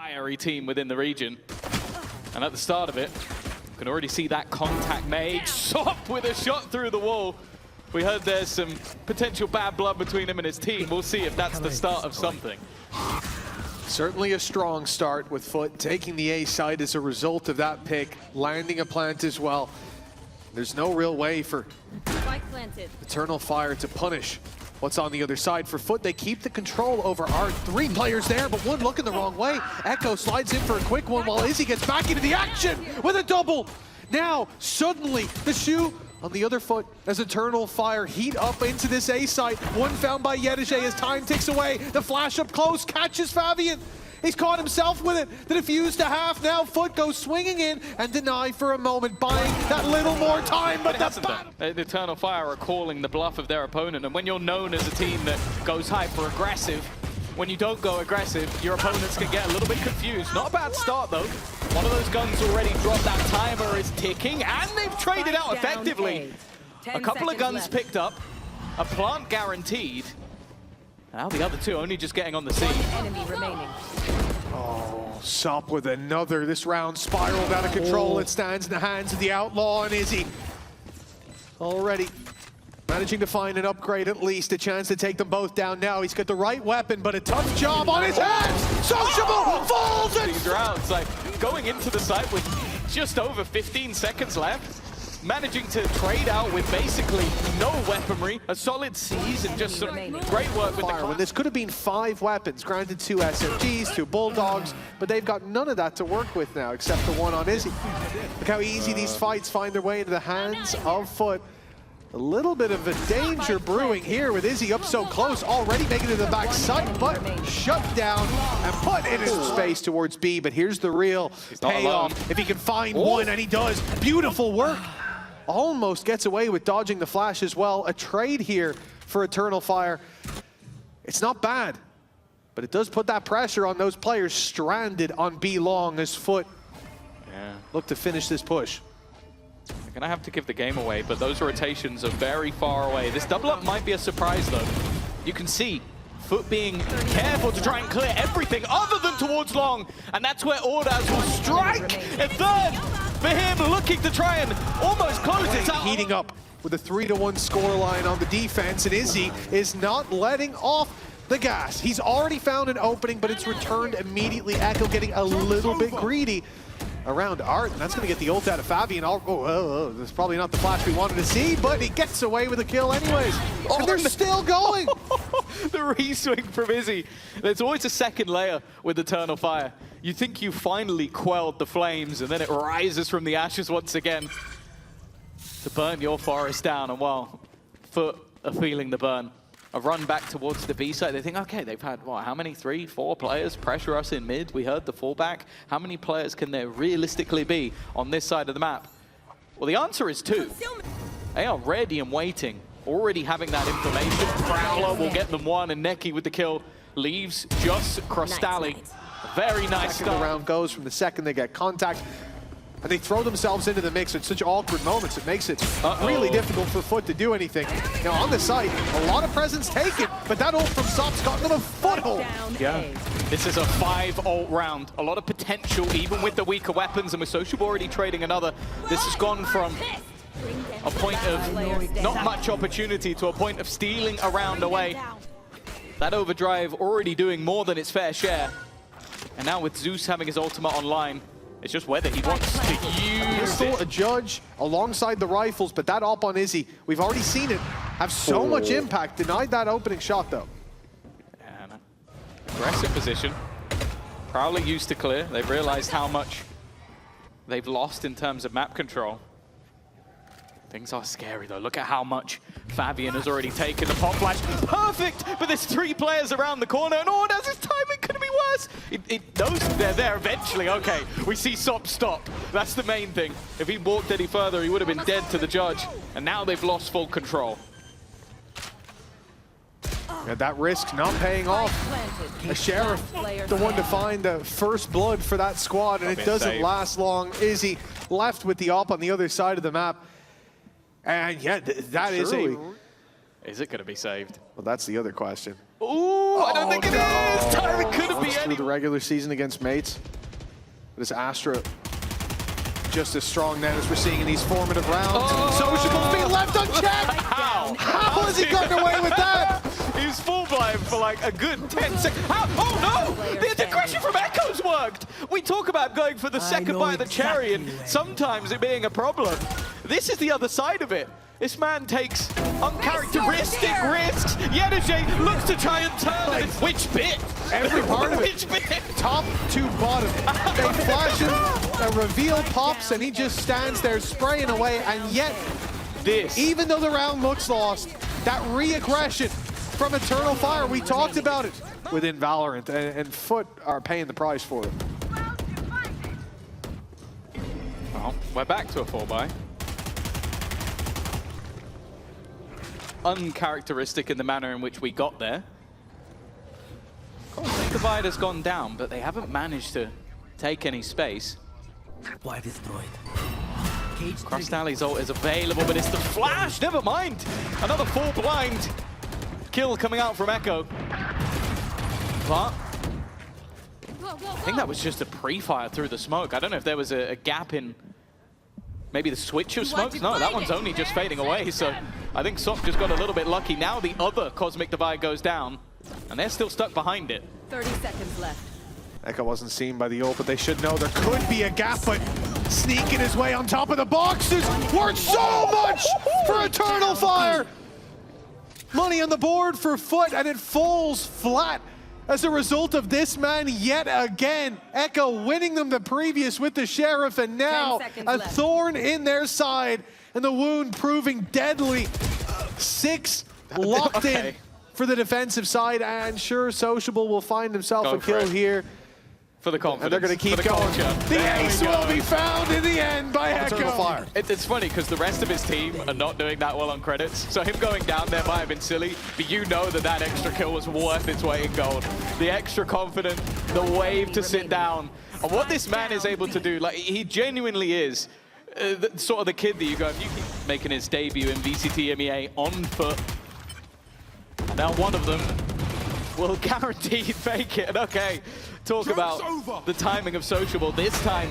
fiery team within the region. And at the start of it, you can already see that contact made. Sop with a shot through the wall. We heard there's some potential bad blood between him and his team. We'll see if that's the start of something. Certainly a strong start with FUT taking the A side as a result of that pick, landing a plant as well. There's no real way for Eternal Fire to punish what's on the other side. For FUT, they keep the control over our 3 players there, but one looking the wrong way. Echo slides in for a quick one while Izzy gets back into the action with a double. Now, suddenly, the shoe on the other foot as Eternal Fire heat up into this A site. One found by yetujey as time ticks away. The flash up close catches Favian. He's caught himself with it. The defuse to half. Now FUT goes swinging in and deny for a moment, buying that little more time. But the Eternal Fire are calling the bluff of their opponent. And when you're known as a team that goes hyper aggressive, when you don't go aggressive, your opponents can get a little bit confused. Not a bad start though. One of those guns already dropped. That timer is ticking, and they've traded out effectively. A couple of guns picked up, a plant guaranteed. Now the other 2 only just getting on the scene. Enemy remaining. Oh, Sop with another. This round spiraled out of control. It stands in the hands of the Outlaw and Izzy. Already managing to find an upgrade, at least a chance to take them both down now. He's got the right weapon, but a tough job on his hands. sociablEE falls and these rounds, like going into the site with just over 15 seconds left. Managing to trade out with basically no weaponry, a solid seize, and just some great work with the when this could have been 5 weapons, granted 2 SMGs, 2 Bulldogs, but they've got none of that to work with now, except the one on Izzy. Look how easy these fights find their way into the hands of FUT. A little bit of a danger brewing here with Izzy up so close, already making it to the back side, but shut down and put in his space towards B. But here's the real payoff. If he can find one, and he does, beautiful work. Almost gets away with dodging the flash as well. A trade here for Eternal Fire. It's not bad, but it does put that pressure on those players stranded on B long as FUT look to finish this push. They're gonna have to give the game away, but those rotations are very far away. This double up might be a surprise though. You can see FUT being careful to try and clear everything other than towards long, and that's where audaz will strike a third. For him, looking to try and almost close it out. Heating up with a 3-1 scoreline on the defense, and Izzy is not letting off the gas. He's already found an opening, but it's returned immediately. Echo getting a little bit greedy around Art, and that's going to get the ult out of Favian. That's probably not the flash we wanted to see, but he gets away with a kill anyways. And they're still going. The re-swing from Izzy. There's always a second layer with Eternal Fire. You think you finally quelled the flames, and then it rises from the ashes once again to burn your forest down. And while FUT are feeling the burn, a run back towards the B side. They think, okay, they've had, what, how many? 3, 4 players pressure us in mid? We heard the fallback. How many players can there realistically be on this side of the map? Well, the answer is 2. They are ready and waiting, already having that information. Prowler will get them 1, and nekky with the kill leaves just KROSTALY. Very nice start. The round goes from the second they get contact, and they throw themselves into the mix at such awkward moments. It makes it really difficult for FUT to do anything. Now on the site, a lot of presence taken, but that ult from Sop's got them a foothold. Yeah, this is a 5 ult round. A lot of potential, even with the weaker weapons, and with sociablEE already trading another. This has gone from a point of not much opportunity to a point of stealing a round away. That overdrive already doing more than its fair share. And now with xeus having his ultimate online, it's just whether he wants to use Pistol, a judge alongside the rifles, but that op on Izzy, we've already seen it have so much impact. Denied that opening shot though. And aggressive position. Prowler used to clear. They've realized how much they've lost in terms of map control. Things are scary though. Look at how much Favian has already taken. The pop flash, perfect! But there's 3 players around the corner, and audaz' timing couldn't be worse. It knows they're there eventually. Okay, we see Sop stop. That's the main thing. If he walked any further, he would have been dead to the judge. And now they've lost full control. Yeah, that risk not paying off. A Sheriff, the one to find the first blood for that squad, and it doesn't last long. Izzy left with the op on the other side of the map. And yeah, that is a... Is it going to be saved? Well, that's the other question. Ooh! I don't think it is. Tyrant couldn't be through any. the regular season against mates. But is Astra just as strong then as we're seeing in these formative rounds? sociablE's being left unchecked. How has he gotten away with that? He's full blind for like a good 10 seconds. Oh no! The aggression from Echo's worked! We talk about going for the second bite of the cherry and sometimes it being a problem. This is the other side of it. This man takes uncharacteristic risks. Yetujey looks to try and turn it. Which bit? Every part of it. Which bit? Top to bottom. They flash him, a reveal pops, and he just stands there spraying away. And yet, even though the round looks lost, that re-aggression from Eternal Fire, we talked about it within Valorant, and FUT are paying the price for it. Well, we're back to a 4-buy. Uncharacteristic in the manner in which we got there. The divide has gone down, but they haven't managed to take any space. Supply destroyed. KROSTALY's ult is available, but it's the flash. Never mind. Another full blind kill coming out from Echo. But I think that was just a pre-fire through the smoke. I don't know if there was a gap in maybe the switch of smokes. No, that one's only just fading away. So I think Sok just got a little bit lucky. Now the other Cosmic Divide goes down, and they're still stuck behind it. 30 seconds left. Echo wasn't seen by the ult, but they should know there could be a gap, but sneaking his way on top of the boxes worth so much for Eternal Fire. Money on the board for FUT, and it falls flat as a result of this man yet again. Echo winning them the previous with the Sheriff, and now a thorn in their side, and the wound proving deadly. 6 locked in for the defensive side, and sure, sociablE will find himself a kill here. For the confidence. And they're going to keep going. The ace will be found in the end by Echo. It's funny because the rest of his team are not doing that well on credits. So him going down there might have been silly, but you know that that extra kill was worth its weight in gold. The extra confidence, the wave to sit down. And what this man is able to do, like he genuinely is sort of the kid that you go, if you keep making his debut in VCT EMEA on FUT, now one of them will guaranteed make it. And okay, talk about the timing of sociablE. This time,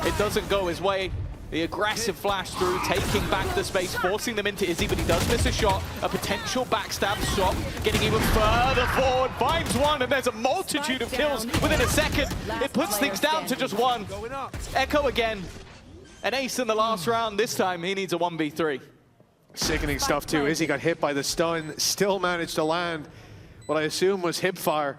it doesn't go his way. The aggressive flash through, taking back the space, forcing them into Izzy, but he does miss a shot. A potential backstab. Sok getting even further forward, finds one, and there's a multitude of kills within a second. It puts things down to just one. Echo again. An ace in the last round. This time, he needs a 1v3. Sickening stuff too. Izzy got hit by the stun, still managed to land what I assume was hip fire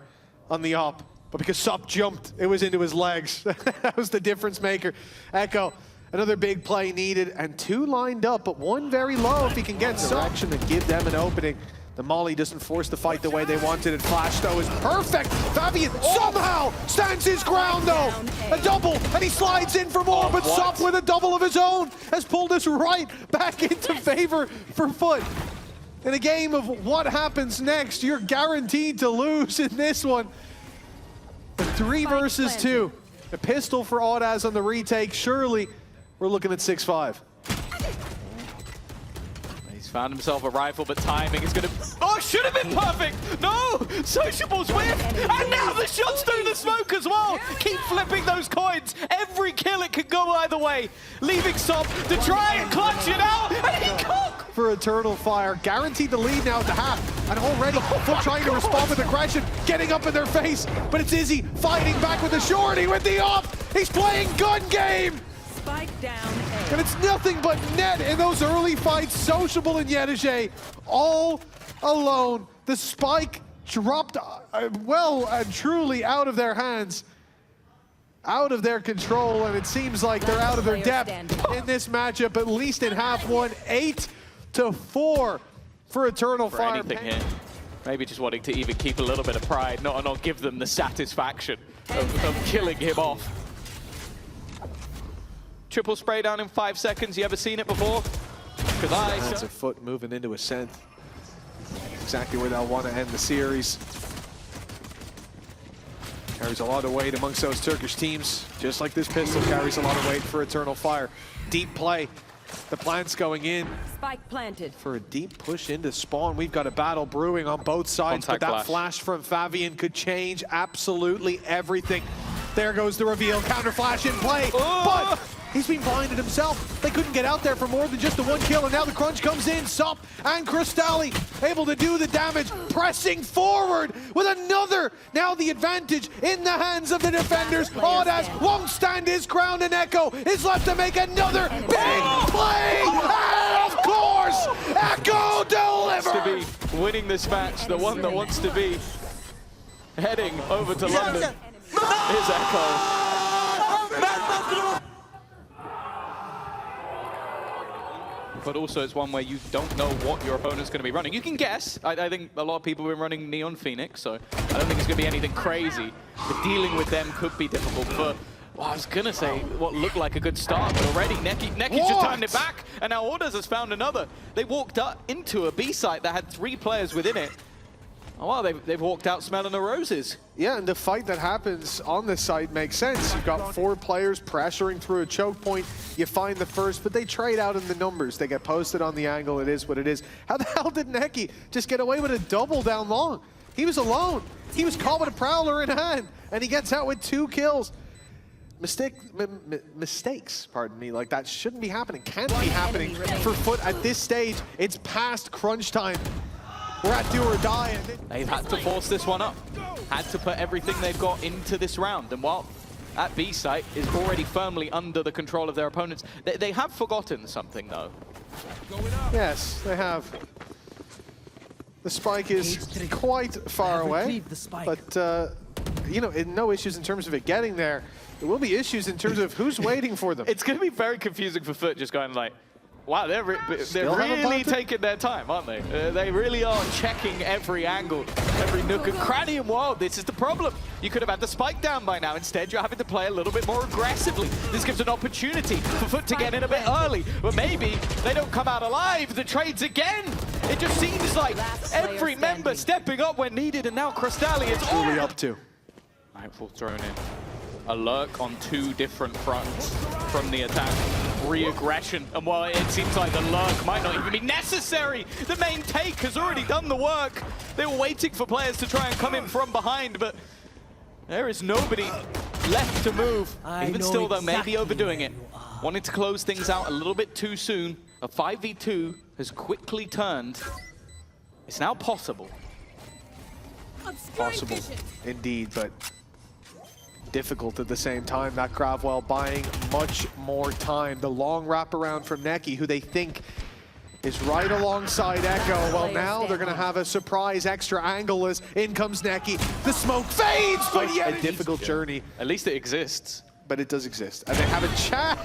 on the op. But because Sok jumped, it was into his legs. That was the difference maker. Echo, another big play needed, and 2 lined up, but 1 very low if he can get direction and give them an opening. The Molly doesn't force the fight the way they wanted it. Flash, though, is perfect. Favian somehow stands his ground, though. A double, and he slides in for more, but Sok with a double of his own has pulled us right back into favor for FUT. In a game of what happens next, you're guaranteed to lose in this one. 3 versus 2. A pistol for audaz on the retake. Surely, we're looking at 6-5. He's found himself a rifle, but timing is going to... Oh, it should have been perfect! No! sociablE's whiff! And now the shots through the smoke as well! Keep flipping those coins! Every kill, it could go either way! Leaving Sok to try and clutch it out! And he cook! For Eternal Fire, guaranteed the lead now at the half. And already, FUT trying to respond with aggression, getting up in their face. But it's Izzy fighting back with the shorty with the op! He's playing gun game! Spike down A. And it's nothing but net in those early fights. sociablE and yetujey all alone. The spike dropped well and truly out of their hands, out of their control, and it seems like they're out of their depth in this matchup, at least in half one. 8-4 for Eternal Fire. Anything here. Maybe just wanting to even keep a little bit of pride, not give them the satisfaction of killing him off. Triple spray down in 5 seconds. You ever seen it before? Because That's a FUT moving into Ascent. Exactly where they'll want to end the series. Carries a lot of weight amongst those Turkish teams, just like this pistol carries a lot of weight for Eternal Fire. Deep play The plant's going in Spike planted. for a deep push into spawn. We've got a battle brewing on both sides, Contact but that flash from Favian could change absolutely everything. There goes the reveal, counter flash in play, but he's been blinded himself. They couldn't get out there for more than just the one kill, and now the crunch comes in. Sop and KROSTALY able to do the damage, pressing forward with another. Now the advantage in the hands of the defenders. Audaz won't stand his ground, and Echo is left to make another big play. And of course, Echo delivers. To be winning this match, the one that wants to be heading over to London is Echo. But also it's one where you don't know what your opponent's going to be running. You can guess. I think a lot of people have been running Neon Phoenix, so I don't think it's going to be anything crazy. But dealing with them could be difficult. But well, I was going to say what looked like a good start, but already Nekky's just turned it back, and now audaz has found another. They walked up into a B site that had 3 players within it. Oh, well, they've walked out smelling the roses. Yeah, and the fight that happens on this site makes sense. You've got 4 players pressuring through a choke point. You find the first, but they trade out in the numbers. They get posted on the angle. It is what it is. How the hell did nekky just get away with a double down long? He was alone. He was caught with a prowler in hand, and he gets out with 2 kills. Mistakes, pardon me, like that shouldn't be happening. Can't be happening for FUT at this stage. It's past crunch time. We're at do or die. They've had to force this one up. Had to put everything they've got into this round. And while that B site is already firmly under the control of their opponents, they have forgotten something, though. Yes, they have. The spike is quite far away, but you know, no issues in terms of it getting there. There will be issues in terms of who's waiting for them. It's going to be very confusing for FUT, just going like, wow, they're really taking their time, aren't they? They really are checking every angle, every nook and cranny, and wow, this is the problem. You could have had the spike down by now. Instead, you're having to play a little bit more aggressively. This gives an opportunity for FUT to get in a bit early, but maybe they don't come out alive. The trades again. It just seems like every member stepping up when needed, and now KROSTALY is really up to. Nightfall thrown in. A lurk on 2 different fronts from the attack. Re-aggression, and while it seems like the lurk might not even be necessary, the main take has already done the work. They were waiting for players to try and come in from behind, but there is nobody left to move. Even still, though, maybe overdoing it. Wanted to close things out a little bit too soon. A 5v2 has quickly turned. It's now possible. Possible, indeed, but difficult at the same time. That Gravwell buying much more time. The long wraparound from nekky, who they think is right alongside Echo. Well, now they're going to have a surprise extra angle as in comes nekky. The smoke fades, but yet a difficult journey. At least it exists. But it does exist, and they have a chance.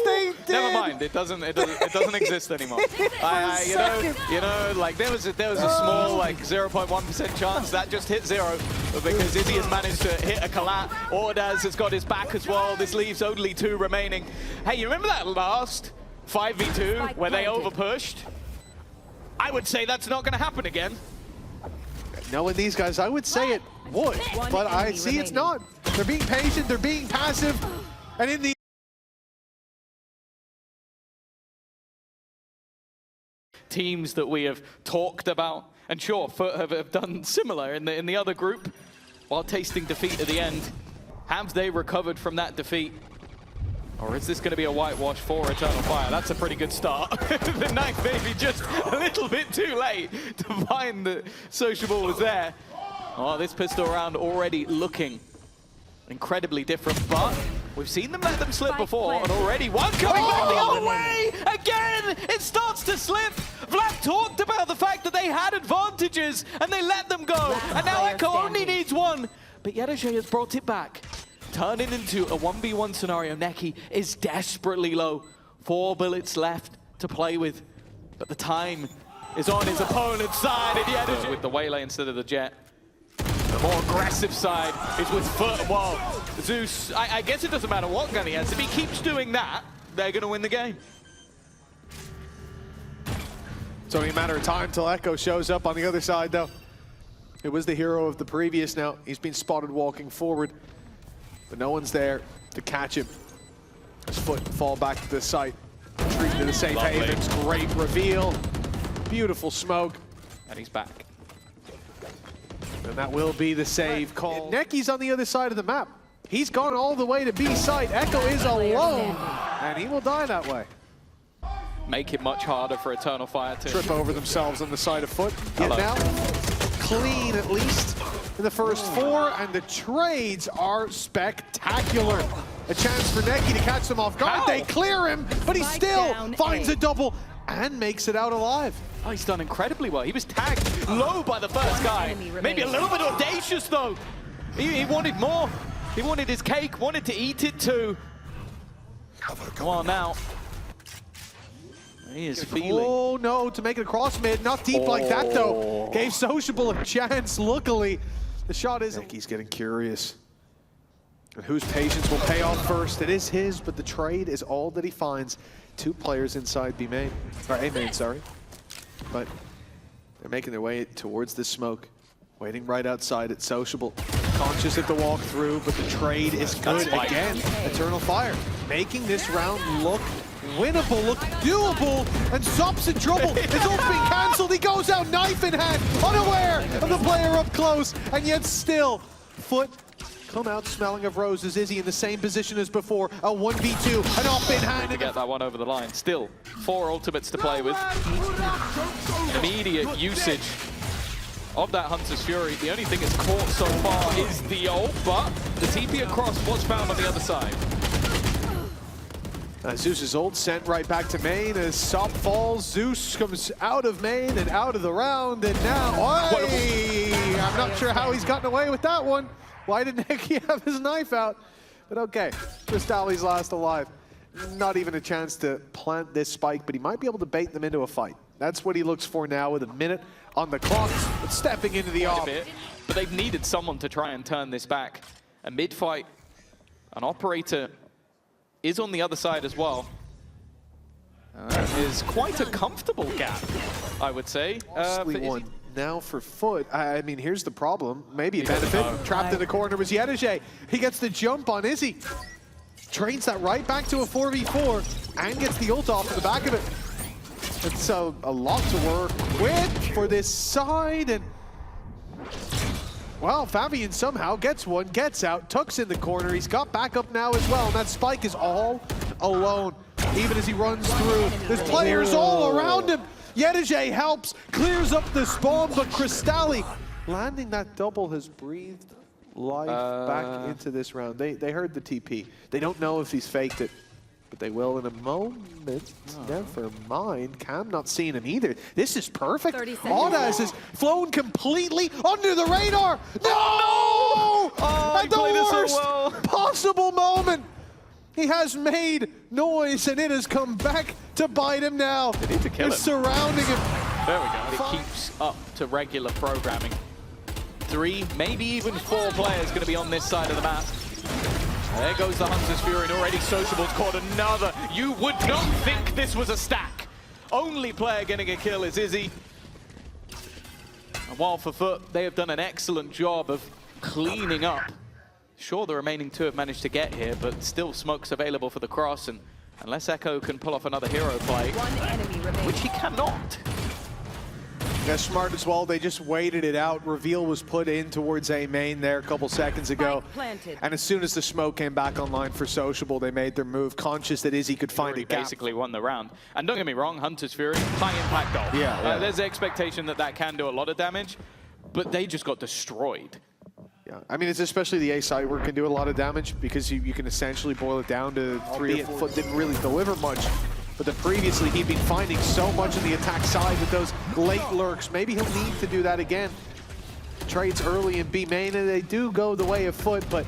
They did. Never mind. It doesn't exist anymore. You know, like there was a small like 0.1% chance that just hit 0, but because Izzy has managed to hit a collat, audaz has got his back as well. This leaves only 2 remaining. Hey, you remember that last 5v2 where they overpushed? I would say that's not going to happen again. Knowing these guys, I would say it would, but I see it's not. They're being patient, they're being passive, and in the teams that we have talked about, and sure, FUT have done similar in the other group, while tasting defeat at the end. Have they recovered from that defeat? Or is this going to be a whitewash for Eternal Fire? That's a pretty good start. The knife maybe just a little bit too late to find that sociablEE was there. Oh, this pistol round already looking incredibly different, but we've seen them let them slip before, and already one coming back the other way! Again, it starts to slip! Vlad talked about the fact that they had advantages, and they let them go, and now Echo only needs 1, but yetujey has brought it back. Turning into a 1v1 scenario, nekky is desperately low. 4 bullets left to play with, but the time is on his opponent's side, and yetujey with the waylay instead of the jet. The more aggressive side is with FUT. While xeus, I guess it doesn't matter what gun he has. If he keeps doing that, they're going to win the game. It's only a matter of time till Echo shows up on the other side, though. It was the hero of the previous. Now he's been spotted walking forward, but no one's there to catch him. His FUT fall back to the site. into the safe Lovely. havens. Great reveal. Beautiful smoke. And he's back. And that will be the save call. Nekky's on the other side of the map. He's gone all the way to B site. Echo is alone, and he will die that way. Make it much harder for Eternal Fire to Trip over themselves on the side of foot. Yet now, clean at least in the first 4, and the trades are spectacular. A chance for nekky to catch them off guard. Ow. They clear him, but he Spike still down finds A. a double and makes it out alive. Oh, he's done incredibly well. He was tagged low by the first guy. enemy remains. Maybe a little bit audacious, though. He wanted more. He wanted his cake, wanted to eat it too. Come on now. He is feeling. Oh no, to make it across mid. Not deep like that though. Gave sociablE a chance, luckily. The shot is... Nekky's getting curious. And whose patience will pay off first? It is his, but the trade is all that he finds. 2 players inside B main, or A main, sorry. But they're making their way towards this smoke. Waiting right outside at sociablE. Conscious at the walk through, but the trade is good again. Eternal Fire making this round look winnable, look doable, and Zop's in trouble. His ult's being cancelled. He goes out knife in hand, unaware of the player up close, and yet still, FUT come out smelling of roses. Izzy in the same position as before, a 1v2, an off in hand. To get that one over the line. Still, 4 ultimates to play with. Immediate usage of that Hunter's Fury. The only thing it's caught so far is the ult, but the TP across was found on the other side. Zeus's ult sent right back to main as Sop falls. Zeus comes out of main and out of the round, and now, I'm not sure how he's gotten away with that one. Why did nekky have his knife out? But okay, KROSTALY's last alive. Not even a chance to plant this spike, but he might be able to bait them into a fight. That's what he looks for now with a minute on the clock, but stepping into the off. But they've needed someone to try and turn this back. A mid-fight, an operator is on the other side as well. Is quite a comfortable gap, I would say. One. Now for FUT, I mean, here's the problem. Maybe a benefit. Trapped in the corner was yetujey. He gets the jump on Izzy. Trains that right back to a 4v4 and gets the ult off of the back of it. It's a lot to work with for this side. And well, Favian somehow gets one, gets out, tucks in the corner. He's got backup now as well, and that spike is all alone. Even as he runs through, there's players all around him. yetujey helps, clears up the spawn, but KROSTALY landing that double has breathed life back into this round. They heard the TP. They don't know if he's faked it, but they will in a moment. Never mind. Cam not seeing him either. This is perfect. Audaz has flown completely under the radar. No! At the worst possible moment. He has made noise, and it has come back to bite him now. They need to kill him. Surrounding him. There we go. It keeps up to regular programming. 3, maybe even 4 players going to be on this side of the map. There goes the Hunter's Fury, and already sociablE's caught another. You would not think this was a stack. Only player getting a kill is Izzy. And while for FUT, they have done an excellent job of cleaning up. Sure, the remaining 2 have managed to get here, but still smoke's available for the cross, and unless Echo can pull off another hero play, which he cannot. Yeah, smart as well. They just waited it out. Reveal was put in towards A main there a couple seconds ago. And as soon as the smoke came back online for sociablE, they made their move, conscious that Izzy could find a gap. Basically won the round. And don't get me wrong, Hunter's Fury, high impact ult. Yeah. There's the expectation that that can do a lot of damage, but they just got destroyed. Yeah, I mean, it's especially the A side where it can do a lot of damage because you can essentially boil it down to 3. FUT didn't really deliver much. But then previously, he'd been finding so much on the attack side with those late lurks. Maybe he'll need to do that again. Trades early in B main, and they do go the way of FUT, but...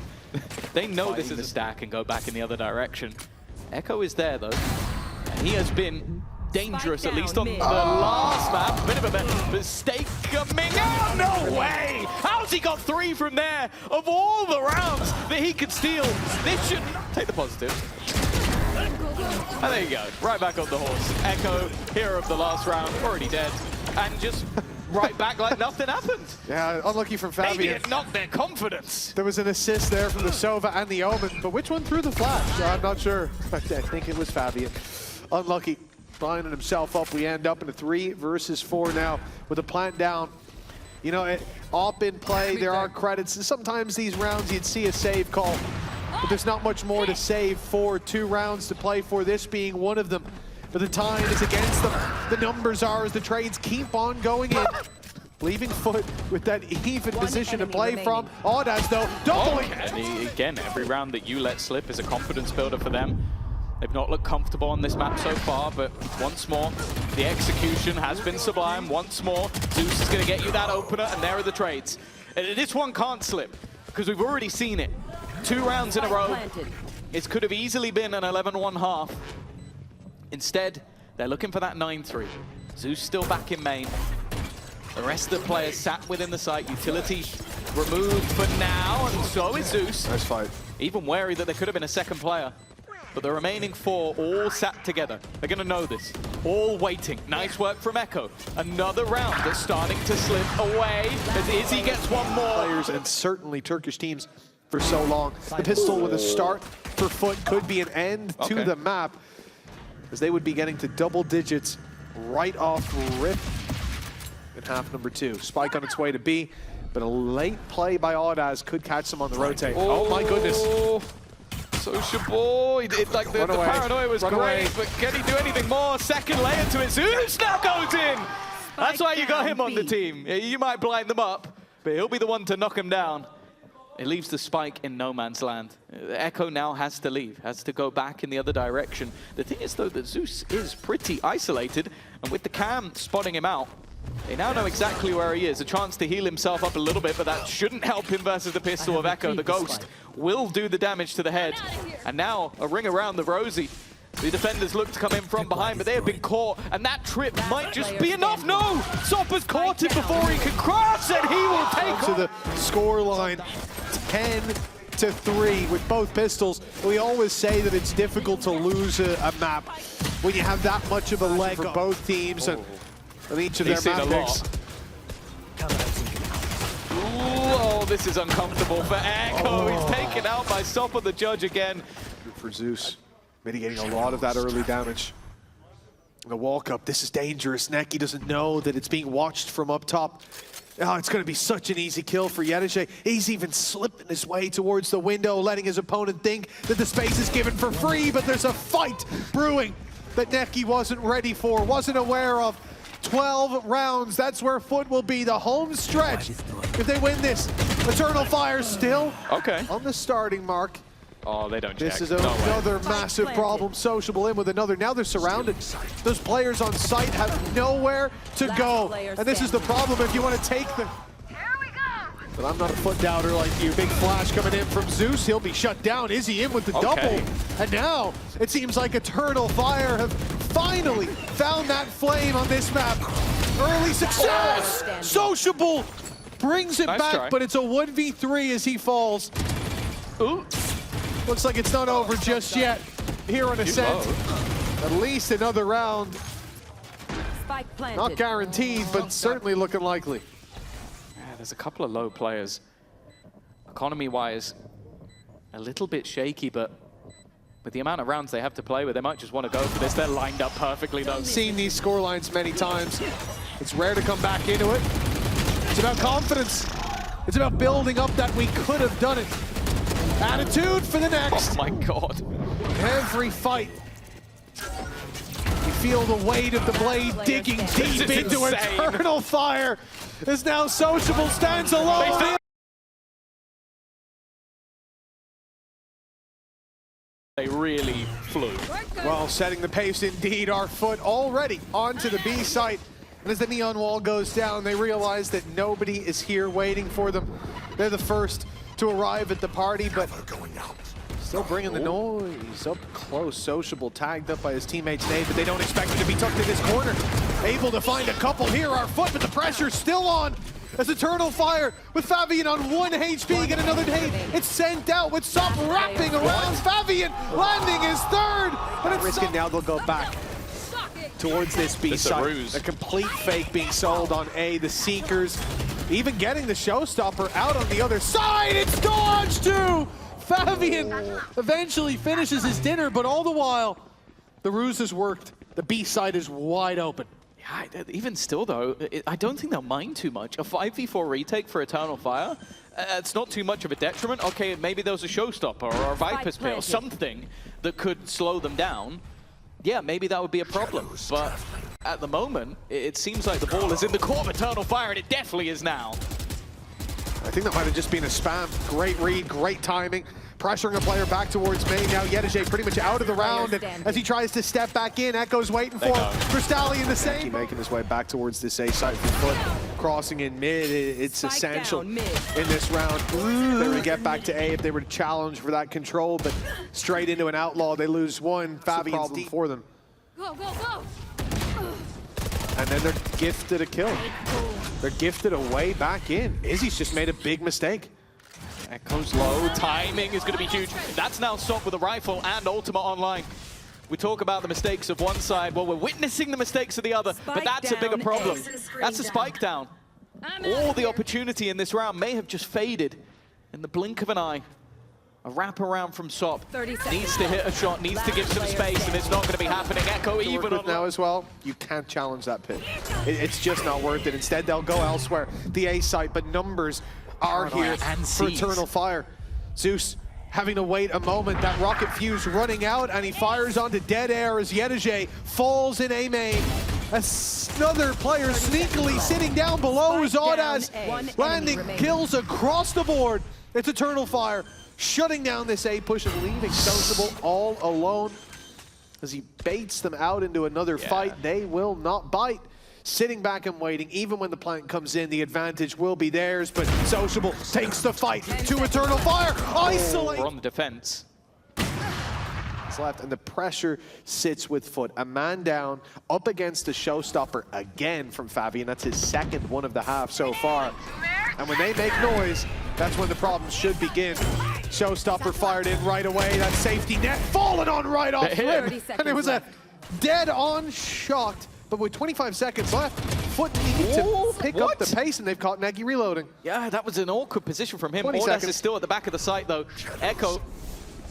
They know this is a stack and go back in the other direction. Echo is there, though. And he has been dangerous, at least on the last map. Bit of a mistake coming out. No way! How's he got 3 from there? Of all the rounds that he could steal, this should take the positive. And there you go, right back on the horse. Echo, hero of the last round, already dead, and just right back like nothing happened. Yeah, unlucky from Favian. Maybe it knocked their confidence. There was an assist there from the Sova and the Omen, but which one threw the flash? I'm not sure. I think it was Favian. Unlucky. lining himself up. We end up in a 3 versus 4 now with a plant down. You know, op in play, there are credits. And sometimes these rounds you'd see a save call, but there's not much more to save for. 2 rounds to play for, this being one of them. But the time is against them. The numbers are as the trades keep on going in. Leaving FUT with that even position to play from. Audaz though, doubling. And again, every round that you let slip is a confidence builder for them. They've not looked comfortable on this map so far, but once more, the execution has been sublime. Once more, Zeus is going to get you that opener, and there are the trades. And this one can't slip, because we've already seen it. 2 rounds in a row. It could have easily been an 11-1 half. Instead, they're looking for that 9-3. Zeus still back in main. The rest of the players sat within the site. Utility removed for now, and so is Zeus. Nice fight. Even wary that there could have been a second player. But the remaining 4 all sat together. They're going to know this. All waiting. Nice work from Echo. Another round that's starting to slip away as Izzy gets one more. Players and certainly Turkish teams for so long. The pistol with a start for FUT could be an end to the map, as they would be getting to double digits right off rip in half number 2. Spike on its way to B, but a late play by Audaz could catch them on the rotate. Oh my goodness. sociablEE. The paranoia was great, but can he do anything more? Second layer to it. Zeus now goes in. That's why you got him on the team. You might blind them up, but he'll be the one to knock him down. It leaves the spike in no man's land. Echo now has to leave, has to go back in the other direction. The thing is, though, that Zeus is pretty isolated, and with the cam spotting him out, they now know exactly where he is. A chance to heal himself up a little bit, but that shouldn't help him versus the pistol of Echo. The Ghost will do the damage to the head. And now a ring around the Rosie. The defenders look to come in from behind, but they have been caught, and that trip might just be enough. No! Sopper's caught him before he can cross, and he will take to the score line. 10-3 with both pistols. We always say that it's difficult to lose a map when you have that much of a leg for both teams and each of their map picks. Oh, this is uncomfortable for Echo. He's taken out by Sopper the judge again. Good for Zeus, mitigating a lot of that early damage. The walk up, this is dangerous. Nekky doesn't know that it's being watched from up top. Oh, it's going to be such an easy kill for yetujey. He's even slipping his way towards the window, letting his opponent think that the space is given for free, but there's a fight brewing that Nekky wasn't ready for, wasn't aware of. 12 rounds, that's where FUT will be, the home stretch. If they win this, Eternal Fire still on the starting mark. Oh, they don't check. This is another massive problem. sociablEE in with another. Now they're surrounded. Those players on site have nowhere to go. And this is the problem if you want to take them. But I'm not a FUT doubter like you. Big flash coming in from Zeus. He'll be shut down. Izzy in with the double. And now it seems like Eternal Fire have finally found that flame on this map. Early success. sociablEE brings it back, but it's a 1v3 as he falls. Ooh. Looks like it's not over just yet here on Ascent. At least another round. Not guaranteed, but certainly looking likely. Yeah, there's a couple of low players. Economy-wise, a little bit shaky, but with the amount of rounds they have to play with, they might just want to go for this. They're lined up perfectly, though. Seen these scorelines many times. It's rare to come back into it. It's about confidence. It's about building up that we could have done it. Attitude for the next. Oh my God. Every fight, you feel the weight of the blade digging deep into Eternal Fire. As now sociablEE stands alone. They really flew. Well, setting the pace indeed, our FUT already onto the B site. And as the neon wall goes down, they realize that nobody is here waiting for them. They're the first to arrive at the party, but still bringing the noise up close. sociablEE tagged up by his teammate's nade, but they don't expect him to be tucked in this corner. Able to find a couple here, our FUT, but the pressure's still on. As Eternal Fire with Favian on 1 HP, get another nade. It's sent out with Sop wrapping around Favian, landing his third. But it's risking now, they'll go back towards this B site. A complete fake being sold on A, the Seekers. Even getting the showstopper out on the other side. It's dodged too! Favian eventually finishes his dinner, but all the while, the ruse has worked. The B side is wide open. Yeah, even still though, I don't think they'll mind too much. A 5v4 retake for Eternal Fire, it's not too much of a detriment. Okay, maybe there was a showstopper or a Viper's Pit or something that could slow them down. Yeah, maybe that would be a problem. But at the moment, it seems like the ball is in the court of Eternal Fire, and it definitely is now. I think that might have just been a spam. Great read, great timing. Pressuring a player back towards main. Now yetujey pretty much out of the round. And as he tries to step back in, Echo's waiting for him. KROSTALY in the same. Making his way back towards this A side from FUT. Crossing in mid. It's essential in this round. They would get back to A if they were to challenge for that control. But straight into an outlaw. They lose one. Favian's deep for them. Go, go, go! And then they're gifted a kill. They're gifted a way back in. Izzy's just made a big mistake. Echo's low, timing is going to be huge. That's now stopped with a rifle and ultimate online. We talk about the mistakes of one side, well, we're witnessing the mistakes of the other, but that's a bigger problem. That's a spike down. All the opportunity in this round may have just faded in the blink of an eye. A wraparound from Sop. Needs to hit a shot, needs to give some space, and it's not going to be happening. Echo even on now as well. You can't challenge that pit. It's just not worth it. Instead, they'll go elsewhere. The A site, but numbers are here for Eternal Fire. Xeus having to wait a moment. That rocket fuse running out, and he fires onto dead air as yetujey falls in A main. Another player sneakily sitting down below is audaz, landing kills across the board. It's Eternal Fire shutting down this A push and leaving sociablEE all alone. As he baits them out into another fight, they will not bite. Sitting back and waiting, even when the plant comes in, the advantage will be theirs, but sociablEE takes the fight to Eternal Fire. Isolate! We're on the defense. It's left, and the pressure sits with FUT. A man down, up against the showstopper again from Favian. That's his second one of the half so far. And when they make noise, that's when the problems should begin. Showstopper fired in right away. That safety net falling on right off rim. And it was a dead-on shot. But with 25 seconds left, FUT need to pick up the pace, and they've caught nekky reloading. Yeah, that was an awkward position from him. 20 audaz seconds. is still at the back of the site, though. Echo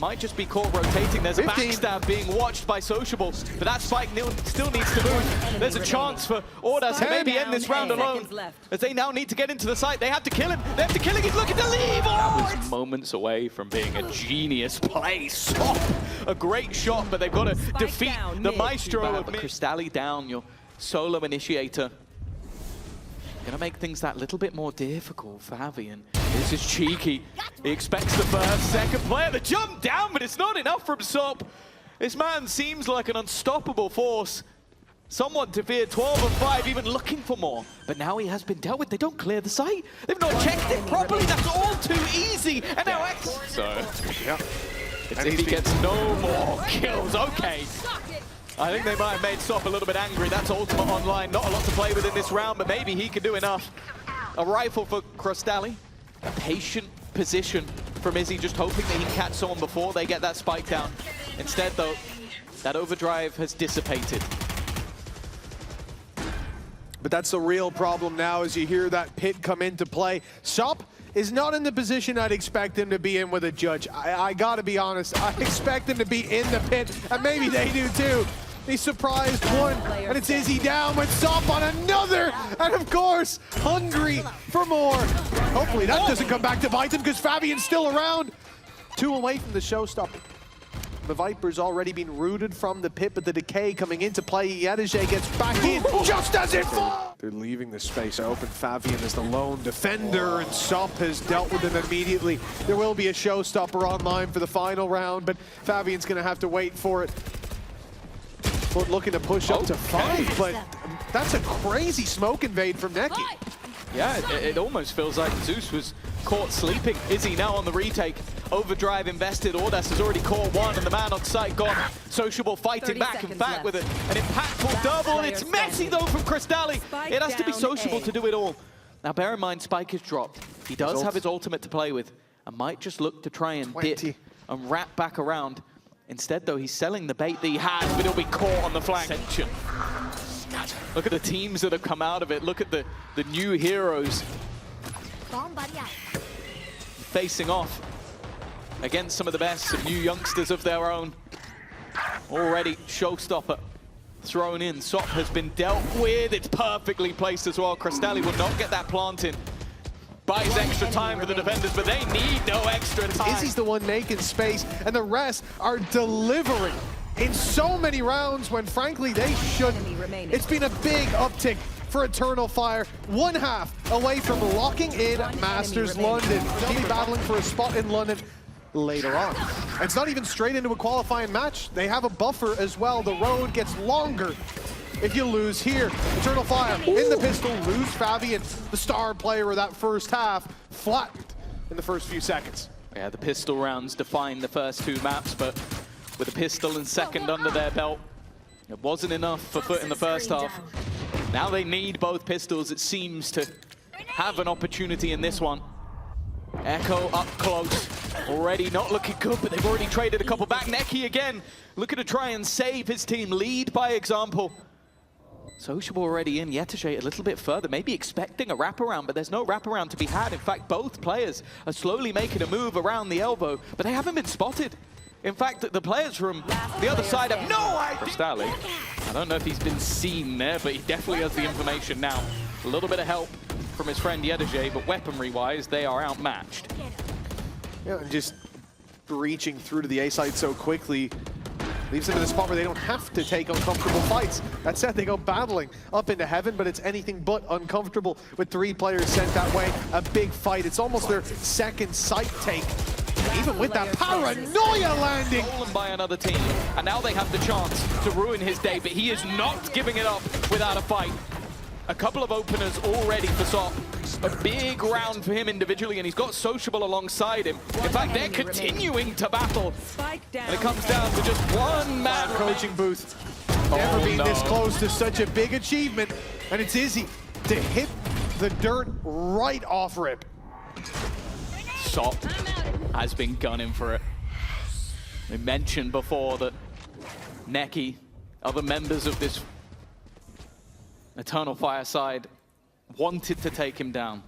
might just be caught rotating. There's 15. a backstab being watched by sociablEE, but that spike still needs to move. There's a chance for audaz to maybe end this round alone, as they now need to get into the site. They have to kill him. They have to kill him. He's looking to leave. Oh, it's moments away from being a genius play. Stop. A great shot, but they've got to defeat the maestro of KROSTALY down. Your solo initiator. Gonna make things that little bit more difficult for Favian. This is cheeky. He expects the first, second player to jump down, but it's not enough from Sop. This man seems like an unstoppable force. Someone to fear, 12 and 5, even looking for more. But now he has been dealt with. They don't clear the site. They've not checked it properly. That's all too easy. And now X. So, yeah. It's if he gets no more kills. Okay. I think they might have made Sop a little bit angry. That's ultimate online. Not a lot to play with in this round, but maybe he can do enough. A rifle for KROSTALY. A patient position from Izzy, just hoping that he can catch someone before they get that spike down. Instead, though, that overdrive has dissipated. But that's the real problem now as you hear that pit come into play. Sop is not in the position I'd expect him to be in with a judge. I gotta be honest, I expect him to be in the pit, and maybe they do too. He surprised one, and it's Izzy down with Sop on another, and of course, hungry for more. Hopefully that doesn't come back to bite him, because Favian's still around. 2 away from the showstopper. The Viper's already been rooted from the pit, but the decay coming into play. yetujey gets back in just as it falls. They're leaving the space open. Favian is the lone defender, and Sop has dealt with him immediately. There will be a showstopper online for the final round, but Favian's going to have to wait for it. FUT looking to push up to 5, but that's a crazy smoke invade from nekky. Yeah, it almost feels like Xeus was caught sleeping. Izzy now on the retake. Overdrive invested. audaz has already caught one, and the man on site gone. sociablEE fighting back, in fact, with an impactful double. It's messy, though, from KROSTALY. It has to be sociablEE to do it all. Now, bear in mind, Spike is dropped. He does have his ultimate to play with, and might just look to try and dip and wrap back around. Instead, though, he's selling the bait that he has, but he'll be caught on the flank. Look at the teams that have come out of it. Look at the new heroes facing off against some of the best, some new youngsters of their own. Already showstopper. thrown in. Sop has been dealt with. It's perfectly placed as well. KROSTALY will not get that plant in. Buys extra time for the defenders, but they need no extra time. Izzy's the one making space, and the rest are delivering in so many rounds when, frankly, they shouldn't. It's been a big uptick for Eternal Fire. 1/2 away from locking in Masters London. They'll be battling for a spot in London later on. And it's not even straight into a qualifying match. They have a buffer as well. The road gets longer if you lose here. Eternal Fire in the pistol, lose Favian, the star player of that first half, flattened in the first few seconds. Yeah, the pistol rounds define the first 2 maps, but with a pistol and second under their belt, it wasn't enough for FUT in the first half. Now they need both pistols. It seems to have an opportunity in this one. Echo up close, already not looking good, but they've already traded a couple back. Nekky again, looking to try and save his team, lead by example. sociablEE already in, yetujey a little bit further, maybe expecting a wraparound, but there's no wraparound to be had. In fact, both players are slowly making a move around the elbow, but they haven't been spotted. In fact, the players from the other side have no idea. KROSTALY, I don't know if he's been seen there, but he definitely has the information now. A little bit of help from his friend yetujey, but weaponry-wise, they are outmatched. Yeah, and just reaching through to the A side so quickly leaves them in a spot where they don't have to take uncomfortable fights. That said, they go battling up into heaven, but it's anything but uncomfortable with 3 players sent that way. A big fight. It's almost their second site take. Even with that paranoia landing. Stolen by another team, and now they have the chance to ruin his day, but he is not giving it up without a fight. A couple of openers already for Sop. A big round for him individually, and he's got sociablEE alongside him. In fact, they're continuing to battle. And it comes down to just one man. Coaching booth. Never been this close to such a big achievement. And it's Izzy to hit the dirt right off rip. Sop has been gunning for it. We mentioned before that nekky, other members of this Eternal Fire side, wanted to take him down.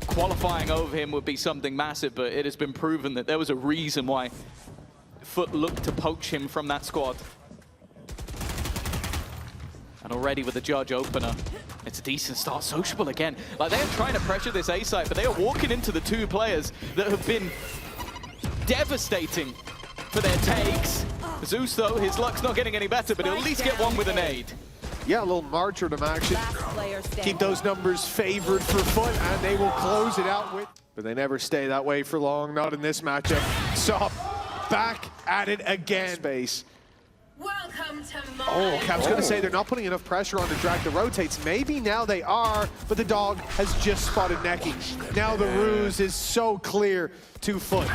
Qualifying over him would be something massive, but it has been proven that there was a reason why FUT looked to poach him from that squad. And already with the judge opener, it's a decent start. sociablEE again. Like, they are trying to pressure this A side, but they are walking into the 2 players that have been devastating for their takes. xeus, though, his luck's not getting any better, but he'll at least get one with a nade. Yeah, a little martyrdom action. Keep those numbers favored for FUT, and they will close it out with. But they never stay that way for long, not in this matchup. Sop back at it again. Space. Welcome to Oh, Cap's gonna say they're not putting enough pressure on to drag the rotates. Maybe now they are, but the dog has just spotted nekky. Now the ruse is so clear to FUT.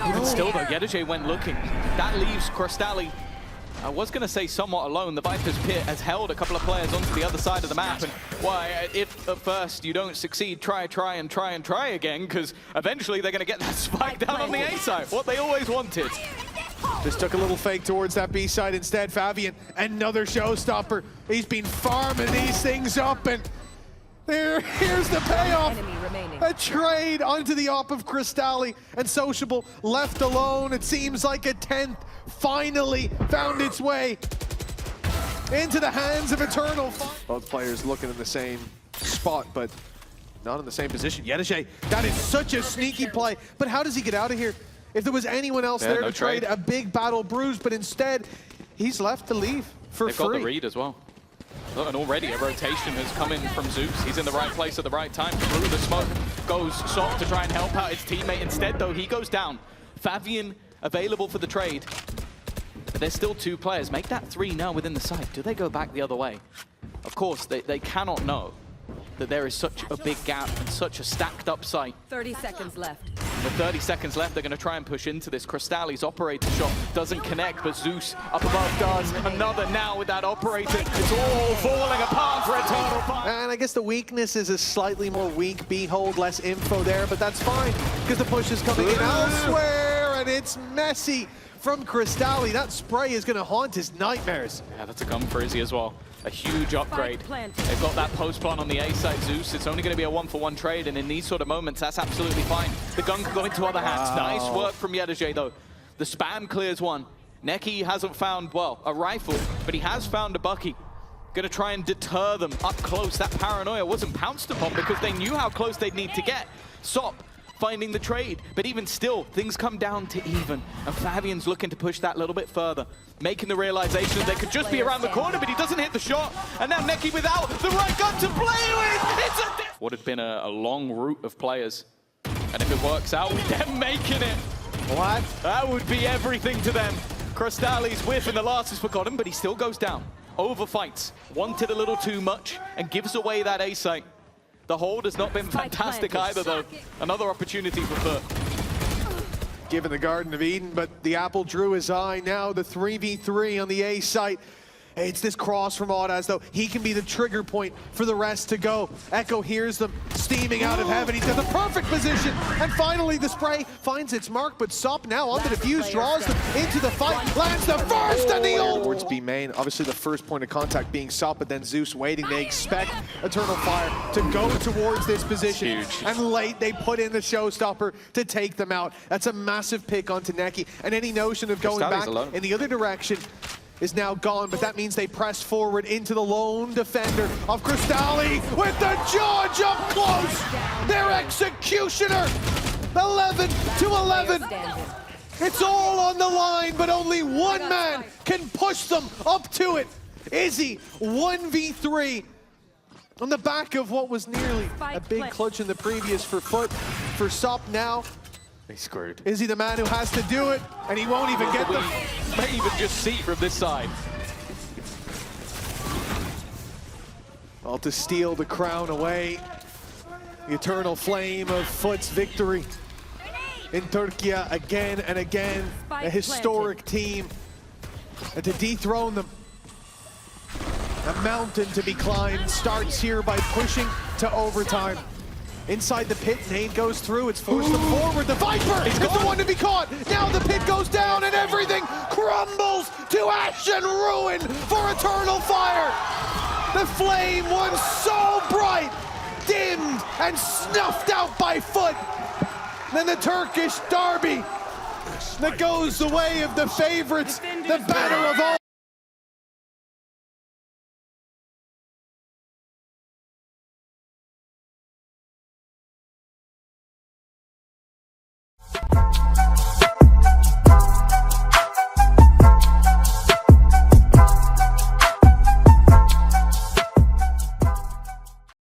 Even still, though, yetujey went looking. That leaves KROSTALY, I was going to say somewhat alone. The Viper's Pit has held a couple of players onto the other side of the map. And why, if at first you don't succeed, try again, because eventually they're going to get that spike down on the A side, what they always wanted. Just took a little fake towards that B side instead. Favian, another showstopper. He's been farming these things up, and here's the payoff. A trade onto the op of KROSTALY, and sociablEE left alone. It seems like a 10th finally found its way into the hands of Eternal. Both players looking in the same spot, but not in the same position. yetujey, that is such a sneaky play, but how does he get out of here? If there was anyone else there to trade a big battle bruise, but instead he's left to leave for They've free. got the read as well. And already a rotation has come in from xeus. He's in the right place at the right time. Through the smoke goes Sop to try and help out his teammate. Instead, though, he goes down. Favian available for the trade. But there's still 2 players. Make that 3 now within the side. Do they go back the other way? Of course, they cannot know that there is such a big gap and such a stacked up site. 30 seconds left. With 30 seconds left, they're going to try and push into this. KROSTALY's operator shot doesn't connect, but xeus up above does. Another now with that operator. It's all falling apart for Eternal Fire. And I guess the weakness is a slightly more weak B-hold, less info there, but that's fine, because the push is coming in elsewhere, and it's messy from KROSTALY. That spray is going to haunt his nightmares. Yeah, that's a gun for Izzy as well. A huge upgrade. They've got that post plant on the A side, xeus. It's only going to be a 1-for-1 trade, and in these sort of moments, that's absolutely fine. The gun can go into other hands. Nice work from yetujey, though. The spam clears one. Nekky hasn't found, well, a rifle, but he has found a Bucky. Gonna try and deter them up close. That paranoia wasn't pounced upon because they knew how close they'd need to get. Sop finding the trade, but even still, things come down to even. And Favian's looking to push that a little bit further, making the realization they could just be around the corner, but he doesn't hit the shot. And now Nekky without the right gun to play with. It's a would have been a long route of players. And if it works out, them making it. What? That would be everything to them. KROSTALY's whiff and the last is forgotten, but he still goes down. Overfights, wanted a little too much, and gives away that A site. The hold has not been fantastic either, though. Another opportunity for FUT. Given the Garden of Eden, but the apple drew his eye. Now the 3v3 on the A site. It's this cross from audaz, though. He can be the trigger point for the rest to go. Echo hears them steaming out of heaven. He's got the perfect position. And finally, the spray finds its mark, but Sop now on the defuse, draws them into the fight, lands the first and the ult. Towards B main, obviously the first point of contact being Sop, but then Zeus waiting. They expect Eternal Fire to go towards this position. And late, they put in the showstopper to take them out. That's a massive pick onto nekky. And any notion of going back in the other direction is now gone, but that means they press forward into the lone defender of KROSTALY with the judge up close. Their executioner, 11 to 11. It's all on the line, but only one man can push them up to it. Izzy, 1v3 on the back of what was nearly a big clutch in the previous for FUT. For Sop now, They screwed. Izzy the man who has to do it, and he won't even get them. May even just see from this side. All to steal the crown away. The eternal flame of FUT's victory in Turkey again and again. A historic team. And to dethrone them, a mountain to be climbed starts here by pushing to overtime. Inside the pit, nade goes through, it's forced them forward. The Viper is the one to be caught. Now the pit goes down and everything crumbles to ash and ruin for Eternal Fire. The flame once so bright, dimmed and snuffed out by FUT. Then the Turkish derby that goes the way of the favorites, the better of all.